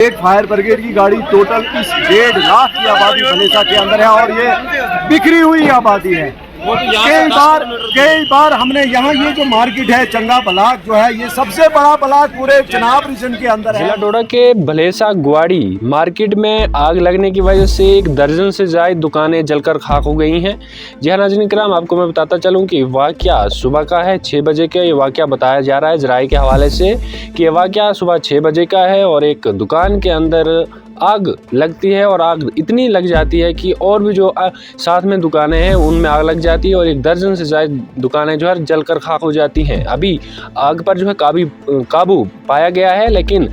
एक fire brigade की गाड़ी टोटल इस 1.5 लाख की आबादी भलेसा के अंदर है और ये बिखरी हुई आबादी है। कई बार हमने यहाँ ये जो मार्केट है चंगा ब्लॉक जो है ये सबसे बड़ा ब्लॉक पूरे चिनाब रीजन के अंदर है। जिला डोडा के भलेसा गुआड़ी मार्केट में आग लगने की वजह से 1 दर्जन से ज़्यादा दुकानें जलकर खाक हो गई हैं। जी हाँ नाज़रीन किराम, आपको मैं बताता चलूं कि वाक़या सुबह का है 6 बजे का। ये वाक़या बताया जा रहा है ज़राए के हवाले से कि यह वाक़या सुबह 6 बजे का है और एक दुकान के अंदर आग लगती है और आग इतनी लग जाती है कि और भी जो साथ में दुकानें हैं उनमें आग लग जाती है और 1 दर्जन से ज़्यादा दुकानें जो है जलकर खाक हो जाती हैं। अभी आग पर जो है काबू पाया गया है, लेकिन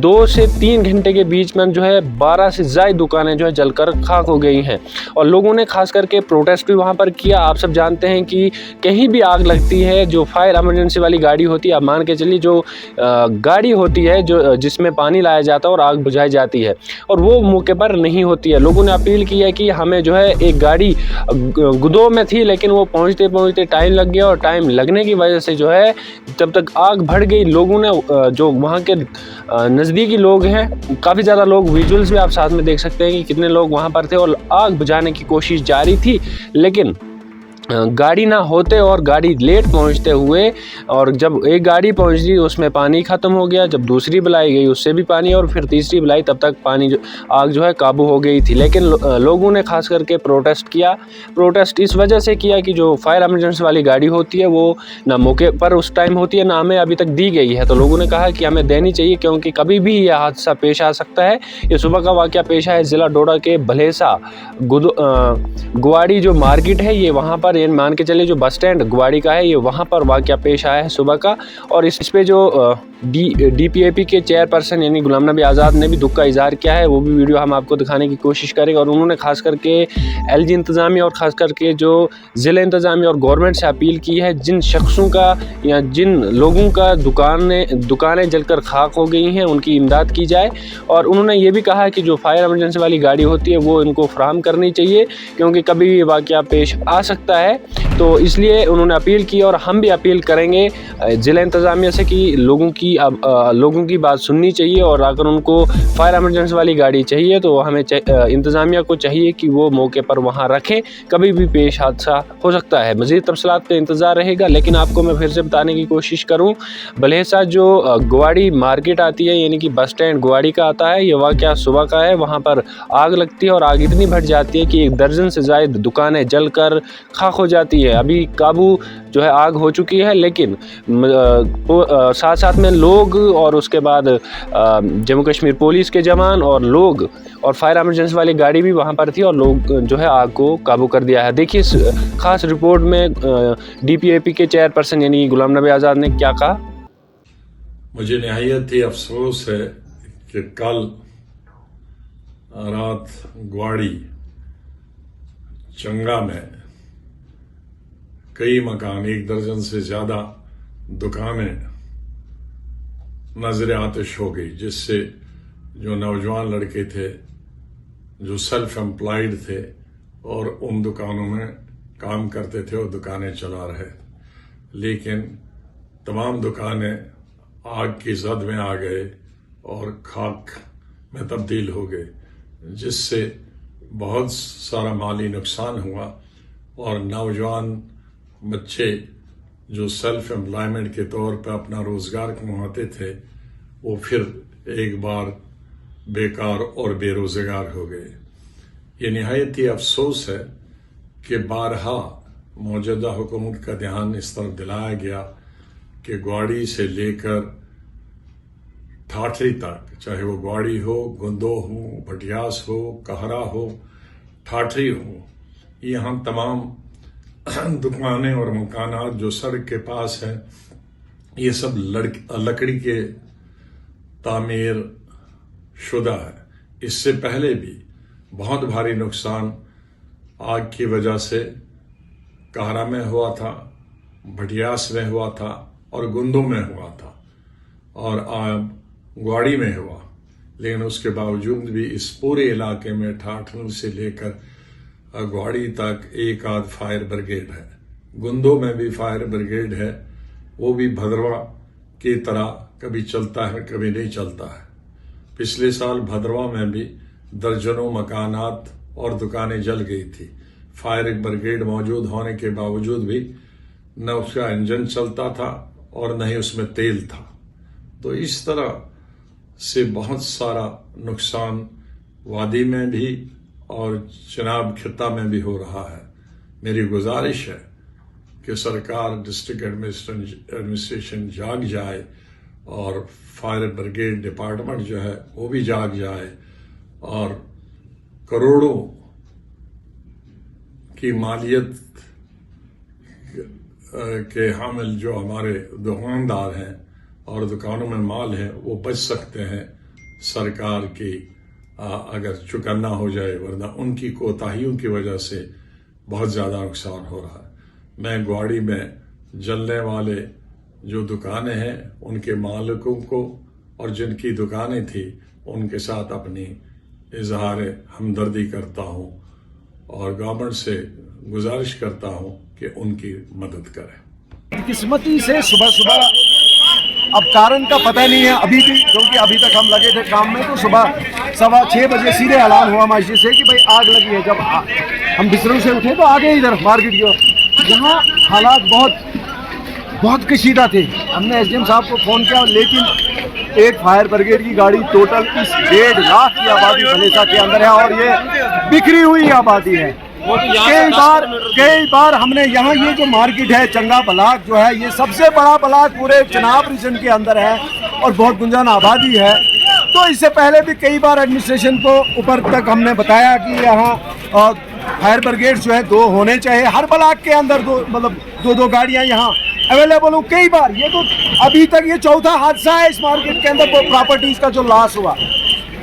2 से 3 घंटे के बीच में जो है 12 से ज़्यादा दुकानें जो है जलकर खाक हो गई हैं और लोगों ने खास करके प्रोटेस्ट भी वहाँ पर किया। आप सब जानते हैं कि कहीं भी आग लगती है, जो फायर इमरजेंसी वाली गाड़ी होती है, आप मान के चलिए जो गाड़ी होती है जो जिसमें पानी लाया जाता है और आग बुझाई जाती है और वो मौके पर नहीं होती है। लोगों ने अपील की है कि हमें जो है एक गाड़ी गुदो में थी, लेकिन वो पहुंचते पहुंचते टाइम लग गया और टाइम लगने की वजह से जो है जब तक आग बढ़ गई, लोगों ने जो वहाँ के नज़दीकी लोग हैं, काफ़ी ज़्यादा लोग, विजुअल्स भी आप साथ में देख सकते हैं कि कितने लोग वहाँ पर थे और आग बुझाने की कोशिश जारी थी, लेकिन गाड़ी ना होते और गाड़ी लेट पहुंचते हुए, और जब एक गाड़ी पहुंची उसमें पानी ख़त्म हो गया, जब दूसरी बुलाई गई उससे भी पानी, और फिर तीसरी बुलाई तब तक आग जो है काबू हो गई थी। लेकिन लोगों ने खास करके प्रोटेस्ट किया। प्रोटेस्ट इस वजह से किया कि जो फायर इमरजेंसी वाली गाड़ी होती है वो ना मौके पर उस टाइम होती है, ना हमें अभी तक दी गई है। तो लोगों ने कहा कि हमें देनी चाहिए क्योंकि कभी भी यह हादसा पेश आ सकता है। ये सुबह का वाक़या पेश है ज़िला डोडा के भलेसा गुआड़ी जो मार्केट है, ये वहाँ पर मान के चलिए जो बस स्टैंड गुआड़ी का है, ये वहाँ पर वाक़या पेश आया है सुबह का। और इस पे जो DPAP के चेयरपर्सन यानी गुलाम नबी आज़ाद ने भी दुख का इजहार किया है। वो भी वीडियो हम आपको दिखाने की कोशिश करेंगे और उन्होंने खास करके LG इंतज़ामिया और ख़ास करके जो ज़िला इंतज़ामिया और गवर्नमेंट से अपील की है, जिन शख्सों का या जिन लोगों का दुकानें जलकर खाक हो गई हैं उनकी इमदाद की जाए। और उन्होंने ये भी कहा कि जो फायर इमरजेंसी वाली गाड़ी होती है वो इनको फराहम करनी चाहिए क्योंकि कभी भी वाक़या पेश आ सकता है। तो इसलिए उन्होंने अपील की और हम भी अपील करेंगे ज़िला इंतज़ामिया से कि लोगों की बात सुननी चाहिए और अगर उनको फायर इमरजेंसी वाली गाड़ी चाहिए तो हमें इंतज़ामिया को चाहिए कि वो मौके पर वहाँ रखें, कभी भी पेश हादसा हो सकता है। मज़ीद तफसीलात का इंतज़ार रहेगा, लेकिन आपको मैं फिर से बताने की कोशिश करूँ, भलेसा जो गुआड़ी मार्केट आती है यानी कि बस स्टैंड गुआड़ी का आता है, ये वाक़या सुबह का है। वहाँ पर आग लगती है और आग इतनी बढ़ जाती है कि 1 दर्जन से ज़्यादा दुकानें जलकर खाक हो जाती है। अभी काबू जो है आग हो चुकी है, लेकिन साथ साथ में लोग और उसके बाद जम्मू कश्मीर पुलिस के जवान और लोग और फायर इमरजेंसी वाली गाड़ी भी वहाँ पर थी और लोग जो है आग को काबू कर दिया है। देखिए इस खास रिपोर्ट में DPAP के चेयरपर्सन यानी गुलाम नबी आज़ाद ने क्या कहा। मुझे निहायत ही अफसोस है कि कल रात गुआड़ी चंगा में कई मकान, 1 दर्जन से ज्यादा दुकानें नजर आतिश हो गई, जिससे जो नौजवान लड़के थे जो सेल्फ एम्प्लॉयड थे और उन दुकानों में काम करते थे और दुकानें चला रहे, लेकिन तमाम दुकानें आग की जद में आ गए और खाक में तब्दील हो गए, जिससे बहुत सारा माली नुकसान हुआ और नौजवान बच्चे जो सेल्फ एम्प्लॉयमेंट के तौर पर अपना रोजगार कमाते थे वो फिर एक बार बेकार और बेरोजगार हो गए। ये निहायत ही अफसोस है कि बारहा मौजूदा हुकूमत का ध्यान इस तरफ दिलाया गया कि गुआड़ी से लेकर ठाठरी तक, चाहे वो गुआड़ी हो, गुंदो हो, भटियास हो, कहरा हो, ठाठरी हो, यहाँ तमाम दुकानें और मकानात जो सड़क के पास हैं ये सब लकड़ी के तामीर शुदा है। इससे पहले भी बहुत भारी नुकसान आग की वजह से कहरा में हुआ था, भटियास में हुआ था और गुंदों में हुआ था और अब गुआड़ी में हुआ। लेकिन उसके बावजूद भी इस पूरे इलाके में ठाठर से लेकर गुआड़ी तक एक आध फायर ब्रिगेड है। गुंदों में भी फायर ब्रिगेड है, वो भी भद्रवा की तरह कभी चलता है कभी नहीं चलता है। पिछले साल भद्रवा में भी दर्जनों मकानात और दुकानें जल गई थी। फायर ब्रिगेड मौजूद होने के बावजूद भी न उसका इंजन चलता था और न ही उसमें तेल था। तो इस तरह से बहुत सारा नुकसान वादी में भी और चिनाब खित्ता में भी हो रहा है। मेरी गुजारिश है कि सरकार, डिस्ट्रिक्ट एडमिनिस्ट्रेशन जाग जाए और फायर ब्रिगेड डिपार्टमेंट जो है वो भी जाग जाए और करोड़ों की मालियत के हामिल जो हमारे दुकानदार हैं और दुकानों में माल है वो बच सकते हैं सरकार की अगर चुकन्ना हो जाए, वरना उनकी कोताहियों की वजह से बहुत ज़्यादा नुकसान हो रहा है। मैं ग्वाड़ी में जलने वाले जो दुकानें हैं उनके मालिकों को और जिनकी दुकानें थी उनके साथ अपनी इजहार हमदर्दी करता हूं और गवर्नमेंट से गुजारिश करता हूं कि उनकी मदद करें। किस्मती से सुबह सुबह अब कारण का पता नहीं है अभी भी, क्योंकि अभी तक हम लगे थे काम में। तो सुबह 6:15 बजे सीधे ऐलान हुआ मस्जिद से कि भाई आग लगी है। जब हम बिस्तरों से उठे तो आगे इधर मार्केट की ओर, यहाँ हालात बहुत कशीदा थे। हमने एसडीएम साहब को फ़ोन किया, लेकिन एक फायर ब्रिगेड की गाड़ी टोटल इस 1.5 लाख की आबादी भलेसा के अंदर है और ये बिखरी हुई आबादी है। कई बार हमने यहाँ ये जो मार्केट है चंगा ब्लॉक जो है, ये सबसे बड़ा ब्लॉक पूरे चिनाब रीजन के अंदर है और बहुत गुंजान आबादी है। तो इससे पहले भी कई बार एडमिनिस्ट्रेशन को ऊपर तक हमने बताया कि यहाँ फायर ब्रिगेड जो है 2 होने चाहिए हर ब्लॉक के अंदर, 2 गाड़ियाँ यहाँ अवेलेबल हो। कई बार ये तो अभी तक ये चौथा हादसा है इस मार्केट के अंदर प्रॉपर्टीज का जो लॉस हुआ।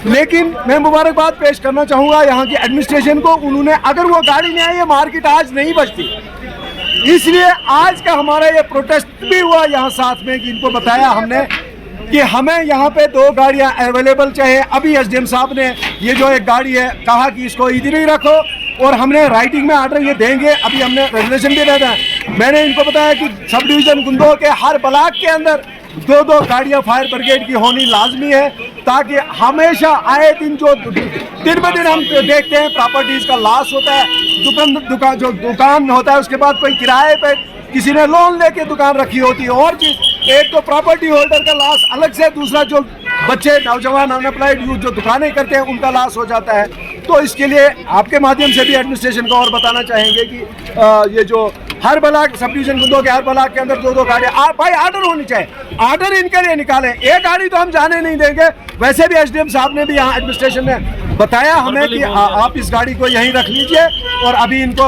लेकिन मैं मुबारकबाद पेश करना चाहूँगा यहाँ की एडमिनिस्ट्रेशन को। उन्होंने, अगर वो गाड़ी नहीं आई ये मार्केट आज नहीं बचती। इसलिए आज का हमारा ये प्रोटेस्ट भी हुआ यहाँ साथ में कि इनको बताया हमने कि हमें यहाँ पे 2 गाड़ियाँ अवेलेबल चाहिए। अभी एसडीएम साहब ने ये जो एक गाड़ी है कहा कि इसको इधर ही रखो और हमने राइटिंग में आर्डर ये देंगे। अभी हमने रेजोल्यूशन भी दे दिया। मैंने इनको बताया कि सब डिवीजन गुंदो के हर ब्लॉक के अंदर 2 गाड़ियां फायर ब्रिगेड की होनी लाजमी है, ताकि हमेशा आए दिन दिन ब दिन हम देखते हैं प्रॉपर्टीज का लॉस होता है। दुकान होता है उसके बाद कोई किराए पे किसी ने लोन लेके दुकान रखी होती है। और चीज, एक तो प्रॉपर्टी होल्डर का लॉस अलग से, दूसरा जो बच्चे नौजवान अनएम्प्लॉयड यूथ जो दुकानें करते हैं उनका लॉस हो जाता है। तो इसके लिए आपके माध्यम से भी एडमिनिस्ट्रेशन को और बताना चाहेंगे कि ये जो हर ब्लॉक, सब डिवीजन गुंदो के हर ब्लॉक के अंदर 2 गाड़ियाँ भाई आर्डर होनी चाहिए। आर्डर इनके लिए निकालें, एक गाड़ी तो हम जाने नहीं देंगे। वैसे भी एसडीएम साहब ने भी यहाँ एडमिनिस्ट्रेशन ने बताया हमें कि आप इस गाड़ी को यहीं रख लीजिए और अभी इनको